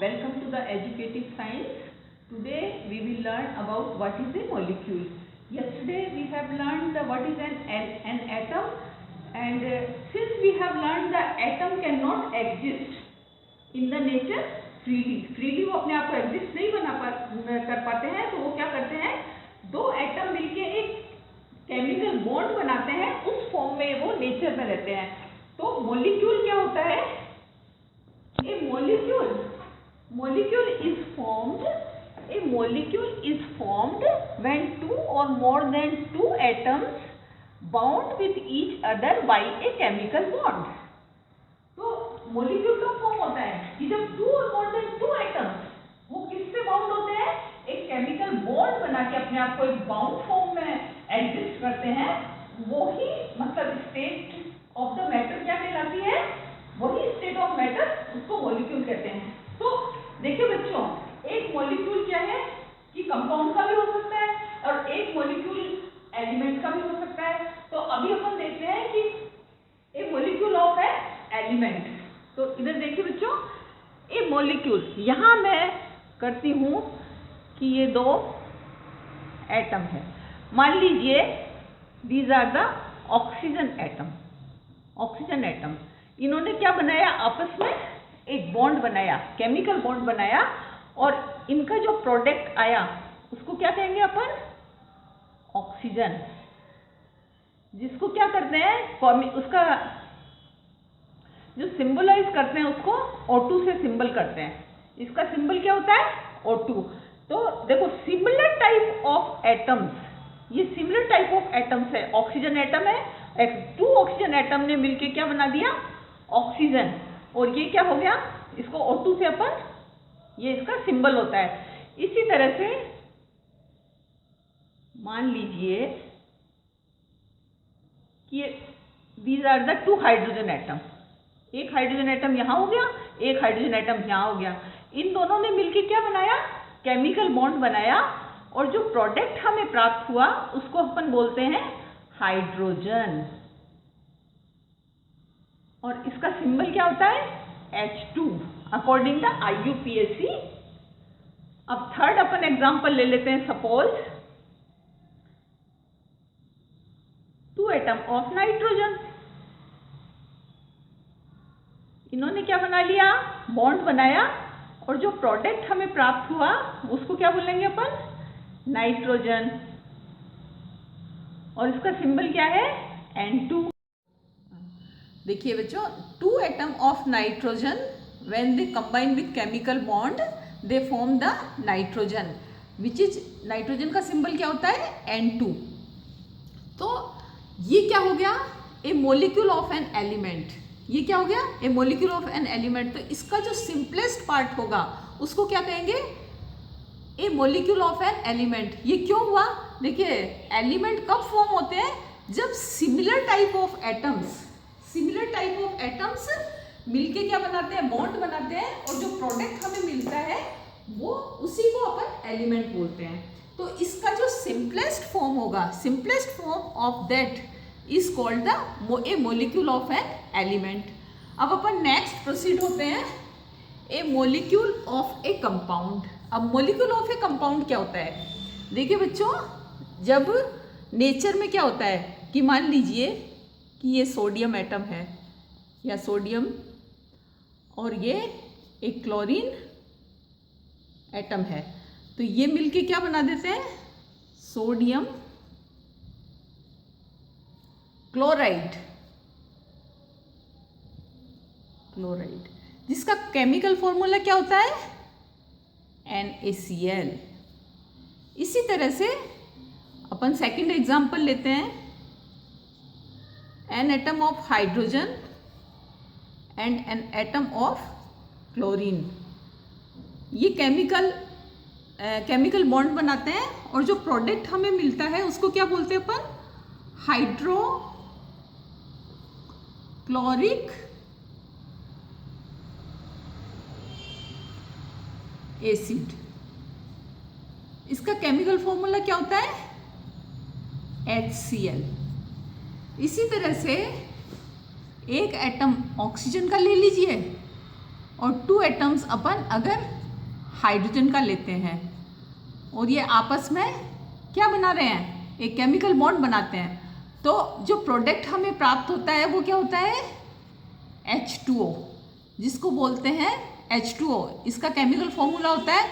welcome to the educative science. Today we will learn about what is a molecule. Yesterday we have learned what is an atom, and since we have learned the atom cannot exist in the nature freely वो अपने आप को exist नहीं कर पाते हैं, तो वो क्या करते हैं, दो एटम मिलके एक केमिकल बॉन्ड बनाते हैं, उस फॉर्म में वो नेचर में रहते हैं. तो मॉलिक्यूल क्या होता है? A molecule is formed when two or more than two atoms bound with each other by a chemical bond. तो molecule का फॉर्म होता है कि जब two or more than two atoms वो किससे बाउंड होते हैं? एक केमिकल बॉन्ड बना के अपने आप को एक बाउंड फॉर्म में एग्जिस्ट करते हैं. वही मतलब स्टेट ऑफ द मैटर क्या कहलाती है? वही स्टेट ऑफ मैटर, उसको मॉलिक्यूल कहते हैं. तो देखिए बच्चों, एक मॉलिक्यूल क्या है कि कंपाउंड का भी हो सकता है और एक मॉलिक्यूल एलिमेंट का भी हो सकता है. तो अभी अपन देखते हैं कि ए मॉलिक्यूल ऑफ ए एलिमेंट. तो इधर देखिए बच्चों, ए मॉलिक्यूल, यहाँ मैं करती हूँ कि ये दो एटम है. मान लीजिए these are the oxygen atom. इन्होंने क्या बनाया? आपस में एक बॉन्ड बनाया, केमिकल बॉन्ड बनाया, और इनका जो प्रोडक्ट आया उसको क्या कहेंगे अपन? ऑक्सीजन. जिसको क्या करते हैं, उसका जो सिंबलाइज करते हैं उसको O2 से सिंबल करते हैं. इसका सिंबल क्या होता है? O2. तो देखो, सिमिलर टाइप ऑफ एटम्स, ये सिमिलर टाइप ऑफ एटम्स है. ऑक्सीजन एटम है, टू ऑक्सीजन एटम ने मिलके क्या बना दिया? ऑक्सीजन. और ये क्या हो गया? इसको O2 से अपन, ये इसका सिंबल होता है. इसी तरह से मान लीजिए कि these are the two hydrogen atom. एक हाइड्रोजन एटम यहाँ हो गया, एक हाइड्रोजन एटम यहाँ हो गया. इन दोनों ने मिलके क्या बनाया? केमिकल बॉन्ड बनाया, और जो प्रोडक्ट हमें प्राप्त हुआ उसको अपन बोलते हैं हाइड्रोजन. और इसका सिंबल क्या होता है? H2 according the IUPAC. अब थर्ड अपन एग्जांपल ले लेते हैं. Suppose two atom of nitrogen. इन्होंने क्या बना लिया? बॉन्ड बनाया, और जो प्रोडक्ट हमें प्राप्त हुआ उसको क्या बोलेंगे अपन? नाइट्रोजन. और इसका सिंबल क्या है? N2. देखिए बच्चों, two atom of nitrogen when they combine with chemical bond they form the nitrogen, which is, nitrogen का सिंबल क्या होता है? N2. तो ये क्या हो गया? A molecule of an element. ये क्या हो गया? A molecule of an element. तो इसका जो सिंपलेस्ट पार्ट होगा उसको क्या कहेंगे? A molecule of an element. ये क्यों हुआ? देखिए, एलिमेंट कब फॉर्म होते हैं? जब सिमिलर टाइप ऑफ एटम्स मिलके क्या बनाते हैं? बॉन्ड बनाते हैं, और जो प्रोडक्ट हमें मिलता है वो, उसी को अपन एलिमेंट बोलते हैं. तो इसका जो सिंपलेस्ट फॉर्म होगा, simplest form of that is called the A molecule of an element. अब अपन नेक्स्ट प्रोसीड होते हैं. ए मोलिक्यूल ऑफ ए कंपाउंड. अब मोलिक्यूल ऑफ ए कंपाउंड क्या होता है? देखिए बच्चों, जब नेचर में क्या होता है कि मान लीजिए कि ये सोडियम एटम है, या सोडियम, और ये एक क्लोरीन एटम है. तो ये मिलके क्या बना देते हैं? सोडियम क्लोराइड, जिसका केमिकल फॉर्मूला क्या होता है? NaCl. इसी तरह से अपन सेकंड एग्जांपल लेते हैं. An atom of hydrogen and an atom of chlorine. ये केमिकल बॉन्ड बनाते हैं, और जो प्रोडक्ट हमें मिलता है उसको क्या बोलते हैं अपन? Hydrochloric acid. इसका केमिकल फॉर्मूला क्या होता है? HCl. इसी तरह से एक एटम ऑक्सीजन का ले लीजिए, और 2 एटम्स अपन अगर हाइड्रोजन का लेते हैं और ये आपस में क्या बना रहे हैं, एक केमिकल बॉन्ड बनाते हैं, तो जो प्रोडक्ट हमें प्राप्त होता है वो क्या होता है, H2O, जिसको बोलते हैं H2O। इसका केमिकल फॉर्मूला होता है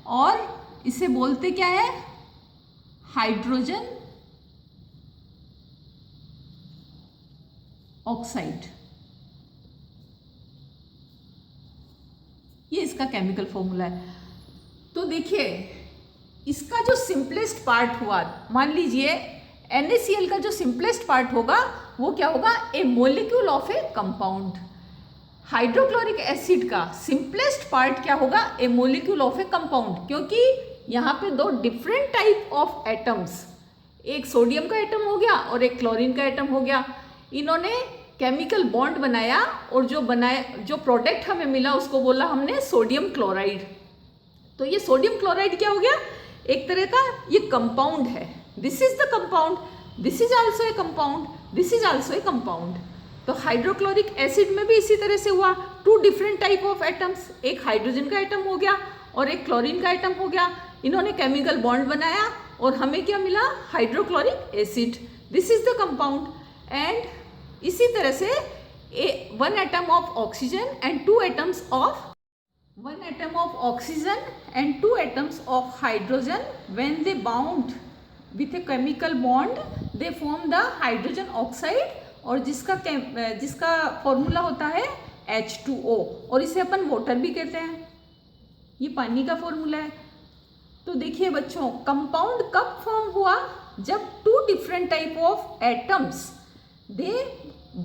और इसे बोलते क्या है, हाइड्रोजन ऑक्साइड। ये इसका केमिकल फॉर्मूला है। तो देखिए इसका जो सिंपलेस्ट पार्ट हुआ, मान लीजिए NaCl का जो सिंपलेस्ट पार्ट होगा वो क्या होगा, a molecule of a compound. Hydrochloric acid का सिंपलेस्ट पार्ट क्या होगा, a molecule of a compound, क्योंकि यहाँ पे 2 डिफरेंट टाइप ऑफ एटम्स, एक सोडियम का एटम हो गया और एक क्लोरीन का एटम हो गया, इन्होंने केमिकल बॉन्ड बनाया और जो प्रोडक्ट हमें मिला उसको बोला हमने सोडियम क्लोराइड। तो ये सोडियम क्लोराइड क्या हो गया, एक तरह का ये कंपाउंड है। This is the compound, this is also a compound, this is also a compound. तो हाइड्रोक्लोरिक एसिड में भी इसी तरह से हुआ, 2 डिफरेंट टाइप ऑफ एटम्स, एक हाइड्रोजन का एटम हो गया और एक क्लोरीन का एटम हो गया, इन्होंने केमिकल बॉन्ड बनाया और हमें क्या मिला, hydrochloric acid. This is the compound. And इसी तरह से 1 atom of oxygen and 2 atoms of 1 atom of oxygen and 2 atoms of hydrogen, when they bound with a chemical bond they form the hydrogen oxide, और जिसका formula होता है H2O, और इसे अपन water भी कहते हैं, ये पानी का फॉर्मूला है। तो देखिए बच्चों, कंपाउंड कब फॉर्म हुआ, जब 2 different type of atoms they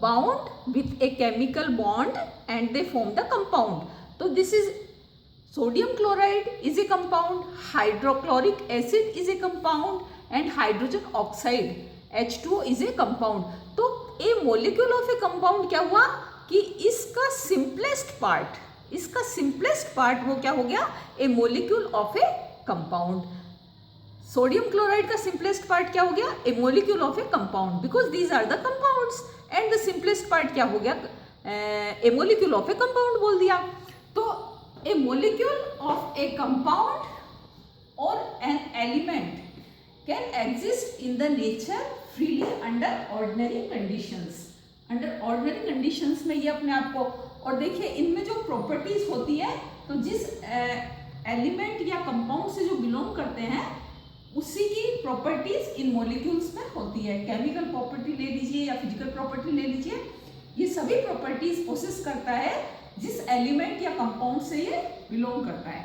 bound with a chemical bond and they form the compound. So this is sodium chloride is a compound, hydrochloric acid is a compound and hydrogen oxide H2O is a compound. तो a molecule of a compound क्या हुआ कि इसका simplest part वो क्या हो गया, a molecule of a compound. Sodium chloride का सिंपलेस्ट पार्ट क्या हो गया, a molecule of a compound, because these are the compounds, and the simplest part क्या हो गया, a molecule of a compound बोल दिया। तो a molecule of a compound और an element can exist in the nature freely under ordinary conditions. Under ordinary conditions में ये अपने आप को, और देखिए इनमें जो प्रॉपर्टीज होती है, तो जिस एलिमेंट या कंपाउंड से जो बिलोंग करते हैं उसी की प्रॉपर्टीज इन मॉलिक्यूल्स में होती है। केमिकल प्रॉपर्टी ले लीजिए या फिजिकल प्रॉपर्टी ले लीजिए, ये सभी प्रॉपर्टीज पोसेस करता है जिस एलिमेंट या कंपाउंड से ये बिलोंग करता है।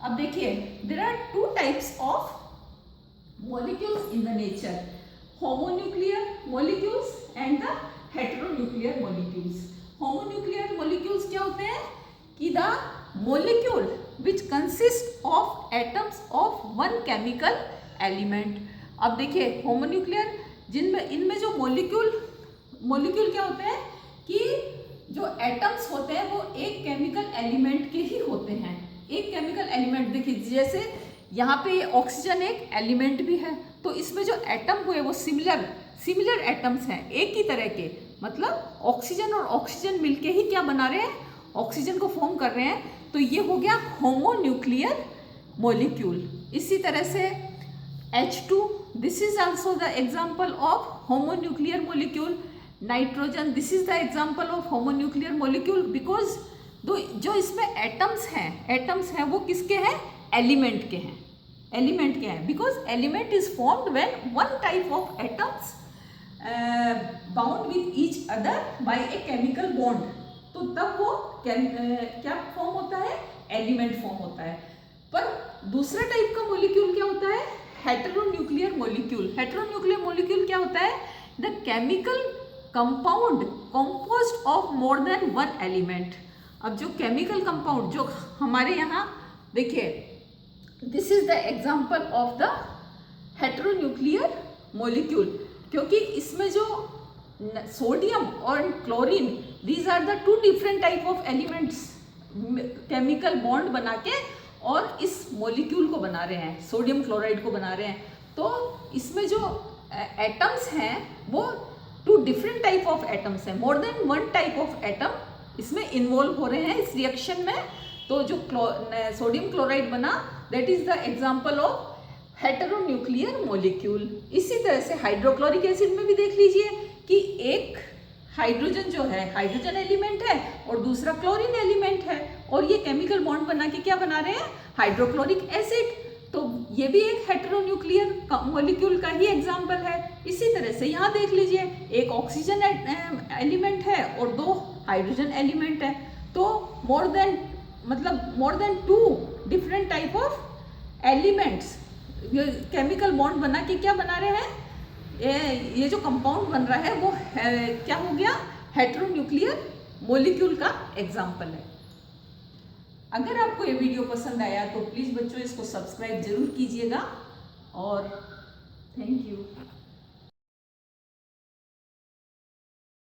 अब देखिए there are 2 types of molecules in the nature, homonuclear molecules and the heteronuclear molecules. Homonuclear molecules क्या होते हैं कि the molecule which consists of atoms of one chemical element। अब देखिए होमोन्यूक्लियर जिनमें इनमें जो मॉलिक्यूल क्या होते हैं कि जो एटम्स होते हैं वो एक केमिकल एलिमेंट के ही होते हैं। एक केमिकल एलिमेंट देखिए, जैसे यहाँ पे ऑक्सीजन एक एलिमेंट भी है, तो इसमें जो एटम हुए वो सिमिलर एटम्स हैं, एक ही तरह के, मतलब ऑक्सीजन और ऑक्सीजन मिलके ही क्या बना रहे हैं, ऑक्सीजन को फॉर्म कर रहे हैं। तो ये हो गया होमोन्यूक्लियर मॉलिक्यूल। इसी तरह से H2, this is also the example of homonuclear molecule. Nitrogen, this is the example of homonuclear molecule, because जो इसमें एटम्स हैं वो किसके हैं, एलिमेंट के हैं, because element is formed when 1 type of atoms bound with each other by a chemical bond, तो तब वो क्या फॉर्म होता है, एलिमेंट फॉर्म होता है। पर दूसरा टाइप का मॉलिक्यूल क्या होता है, हेटेरोन्यूक्लियर मॉलिक्यूल। हेटेरोन्यूक्लियर मॉलिक्यूल क्या होता है, the chemical compound composed of more than 1 element. अब जो केमिकल कंपाउंड जो हमारे यहाँ देखिए, this is the example of the heteronuclear molecule, क्योंकि इसमें जो सोडियम और chlorine, these are the 2 different type of elements, chemical bond बना के और इस मॉलिक्यूल को बना रहे हैं, सोडियम क्लोराइड को बना रहे हैं। तो इसमें जो एटम्स हैं वो 2 डिफरेंट टाइप ऑफ एटम्स हैं, more than 1 type of atom इसमें इन्वॉल्व हो रहे हैं इस रिएक्शन में। तो जो सोडियम क्लोराइड बना that is the example of heteronuclear molecule. इसी तरह से हाइड्रोक्लोरिक एसिड में भी देख लीजिए कि एक हाइड्रोजन जो है हाइड्रोजन एलिमेंट है और दूसरा क्लोरीन एलिमेंट है, और ये केमिकल बॉन्ड बना के क्या बना रहे हैं, हाइड्रोक्लोरिक एसिड। तो ये भी एक हेटेरोन्यूक्लियर मॉलिक्यूल का ही एग्जाम्पल है। इसी तरह से यहाँ देख लीजिए एक ऑक्सीजन एलिमेंट है और दो हाइड्रोजन एलिमेंट है, तो more than 2 different type of elements chemical bond बना के क्या बना रहे हैं, ये जो कंपाउंड बन रहा है वो क्या हो गया, हेटेरोन्यूक्लियर मॉलिक्यूल का एग्जाम्पल है। अगर आपको ये वीडियो पसंद आया तो प्लीज़ बच्चों इसको सब्सक्राइब जरूर कीजिएगा, और थैंक यू।